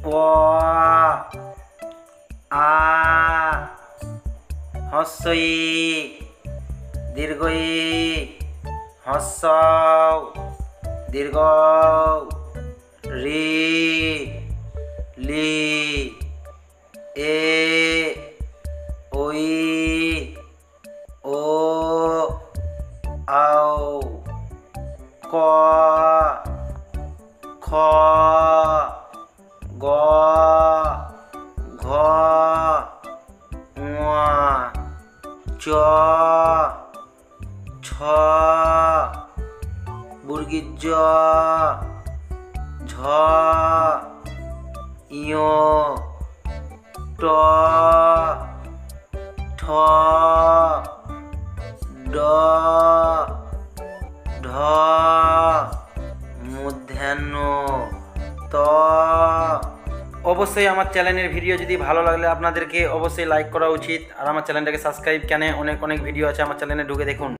অ আ হস্র ই দীর্ঘ ই হস্র দীর্ঘ রি লি এ ওই ও আও ক খ গ ঘ ঙ চ ছ বর্গীয় জ ঝ ইয় ট ঠ ড ঢ মূর্ধন্য ত। অবশ্যই আমার চ্যানেলের ভিডিও যদি ভালো লাগলে আপনাদেরকে অবশ্যই লাইক করা উচিত, আর আমার চ্যানেলটাকে সাবস্ক্রাইব, কেন অনেক ভিডিও আছে আমার চ্যানেলে, ঢুকে দেখুন।